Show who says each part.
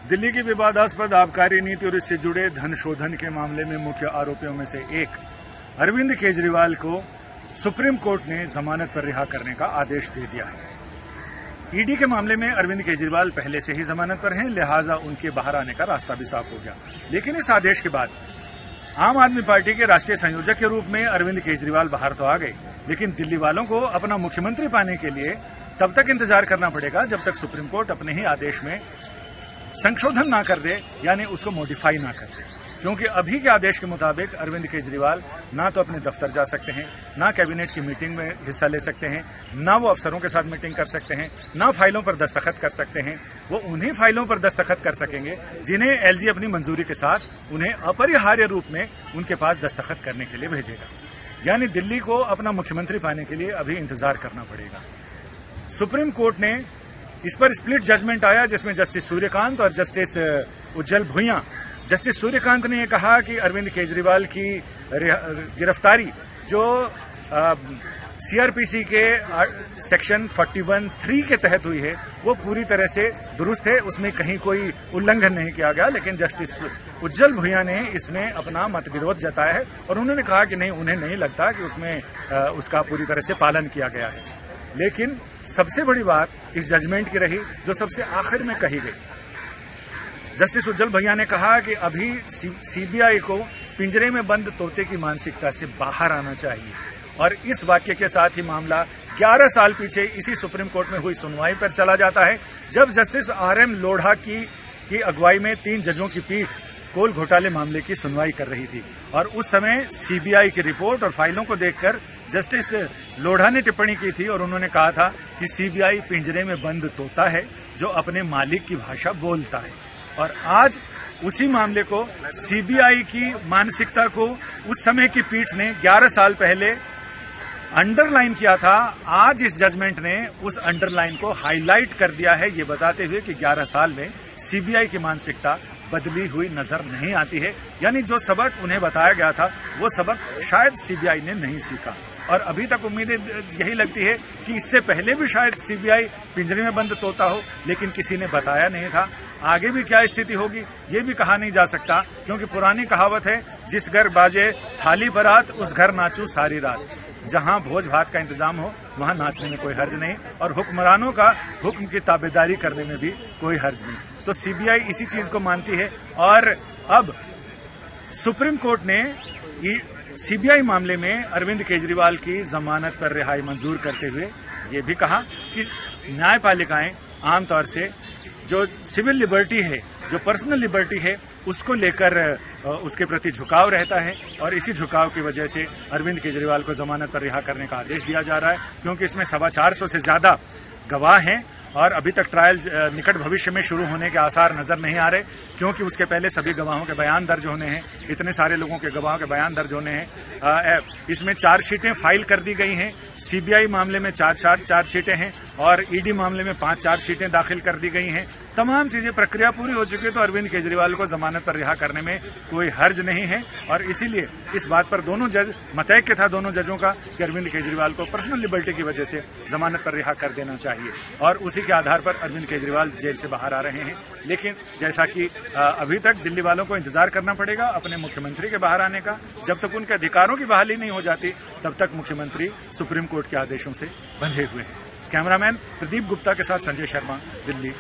Speaker 1: दिल्ली की विवादास्पद आबकारी नीति और इससे जुड़े धन शोधन के मामले में मुख्य आरोपियों में से एक अरविंद केजरीवाल को सुप्रीम कोर्ट ने जमानत पर रिहा करने का आदेश दे दिया है। ईडी के मामले में अरविंद केजरीवाल पहले से ही जमानत पर हैं, लिहाजा उनके बाहर आने का रास्ता भी साफ हो गया। लेकिन इस आदेश के बाद आम आदमी पार्टी के राष्ट्रीय संयोजक के रूप में अरविंद केजरीवाल बाहर तो आ गए, लेकिन दिल्ली वालों को अपना मुख्यमंत्री पाने के लिए तब तक इंतजार करना पड़ेगा जब तक सुप्रीम कोर्ट अपने ही आदेश में संशोधन ना कर दे, यानी उसको मॉडिफाई ना कर दे। क्योंकि अभी के आदेश के मुताबिक अरविंद केजरीवाल ना तो अपने दफ्तर जा सकते हैं, ना कैबिनेट की मीटिंग में हिस्सा ले सकते हैं, ना वो अफसरों के साथ मीटिंग कर सकते हैं, ना फाइलों पर दस्तखत कर सकते हैं। वो उन्हीं फाइलों पर दस्तखत कर सकेंगे जिन्हें एलजी अपनी मंजूरी के साथ उन्हें अपरिहार्य रूप में उनके पास दस्तखत करने के लिए भेजेगा। यानी दिल्ली को अपना मुख्यमंत्री पाने के लिए अभी इंतजार करना पड़ेगा। सुप्रीम कोर्ट ने इस पर स्प्लिट जजमेंट आया, जिसमें जस्टिस सूर्यकांत और जस्टिस उज्जवल भुइयां। जस्टिस सूर्यकांत ने कहा कि अरविंद केजरीवाल की गिरफ्तारी जो सीआरपीसी के सेक्शन 41(3) के तहत हुई है वो पूरी तरह से दुरुस्त है, उसमें कहीं कोई उल्लंघन नहीं किया गया। लेकिन जस्टिस उज्जवल भुइयां ने इसमें अपना मत विरोध जताया है और उन्होंने कहा कि नहीं, उन्हें नहीं लगता कि उसमें उसका पूरी तरह से पालन किया गया है। लेकिन सबसे बड़ी बात इस जजमेंट की रही जो सबसे आखिर में कही गई। जस्टिस उज्जवल भुइयां ने कहा कि अभी सीबीआई को पिंजरे में बंद तोते की मानसिकता से बाहर आना चाहिए। और इस वाक्य के साथ ही मामला 11 साल पीछे इसी सुप्रीम कोर्ट में हुई सुनवाई पर चला जाता है, जब जस्टिस आरएम लोढ़ा की अगुवाई में 3 जजों की पीठ कोल घोटाले मामले की सुनवाई कर रही थी। और उस समय सीबीआई की रिपोर्ट और फाइलों को देखकर जस्टिस लोढ़ा ने टिप्पणी की थी और उन्होंने कहा था कि सीबीआई पिंजरे में बंद तोता है जो अपने मालिक की भाषा बोलता है। और आज उसी मामले को, सीबीआई की मानसिकता को उस समय की पीठ ने 11 साल पहले अंडरलाइन किया था। आज इस जजमेंट ने उस अंडरलाइन को हाईलाइट कर दिया है, ये बताते हुए कि 11 साल में सीबीआई की मानसिकता बदली हुई नजर नहीं आती है। यानी जो सबक उन्हें बताया गया था वो सबक शायद सीबीआई ने नहीं सीखा। और अभी तक उम्मीदें यही लगती है कि इससे पहले भी शायद सीबीआई पिंजरे में बंद तोता हो, लेकिन किसी ने बताया नहीं था। आगे भी क्या स्थिति होगी ये भी कहा नहीं जा सकता, क्योंकि पुरानी कहावत है, जिस घर बाजे थाली बरात उस घर नाचू सारी रात। जहां भोज भात का इंतजाम हो वहां नाचने में कोई हर्ज नहीं, और हुक्मरानों का हुक्म की ताबेदारी करने में भी कोई हर्ज नहीं। तो सीबीआई इसी चीज को मानती है। और अब सुप्रीम कोर्ट ने सीबीआई मामले में अरविंद केजरीवाल की जमानत पर रिहाई मंजूर करते हुए ये भी कहा कि न्यायपालिकाएं आमतौर से जो सिविल लिबर्टी है, जो पर्सनल लिबर्टी है, उसको लेकर उसके प्रति झुकाव रहता है। और इसी झुकाव की वजह से अरविंद केजरीवाल को जमानत पर रिहा करने का आदेश दिया जा रहा है, क्योंकि इसमें 450 से ज्यादा गवाह हैं और अभी तक ट्रायल निकट भविष्य में शुरू होने के आसार नजर नहीं आ रहे, क्योंकि उसके पहले सभी गवाहों के बयान दर्ज होने हैं। इतने सारे लोगों के गवाहों के बयान दर्ज होने हैं। इसमें 4 शीटें फाइल कर दी गई हैं। सीबीआई मामले में 4 शीटें हैं और ईडी मामले में 5 शीटें दाखिल कर दी गई हैं। तमाम चीजें, प्रक्रिया पूरी हो चुकी है, तो अरविंद केजरीवाल को जमानत पर रिहा करने में कोई हर्ज नहीं है। और इसीलिए इस बात पर दोनों जज मतैक्य था, दोनों जजों का, कि अरविंद केजरीवाल को पर्सनल लिबर्टी की वजह से जमानत पर रिहा कर देना चाहिए। और उसी के आधार पर अरविंद केजरीवाल जेल से बाहर आ रहे हैं। लेकिन जैसा कि अभी तक दिल्ली वालों को इंतजार करना पड़ेगा अपने मुख्यमंत्री के बाहर आने का। जब तक उनके अधिकारों की बहाली नहीं हो जाती तब तक मुख्यमंत्री सुप्रीम कोर्ट के आदेशों से बंधे हुए हैं। कैमरामैन प्रदीप गुप्ता के साथ संजय शर्मा, दिल्ली।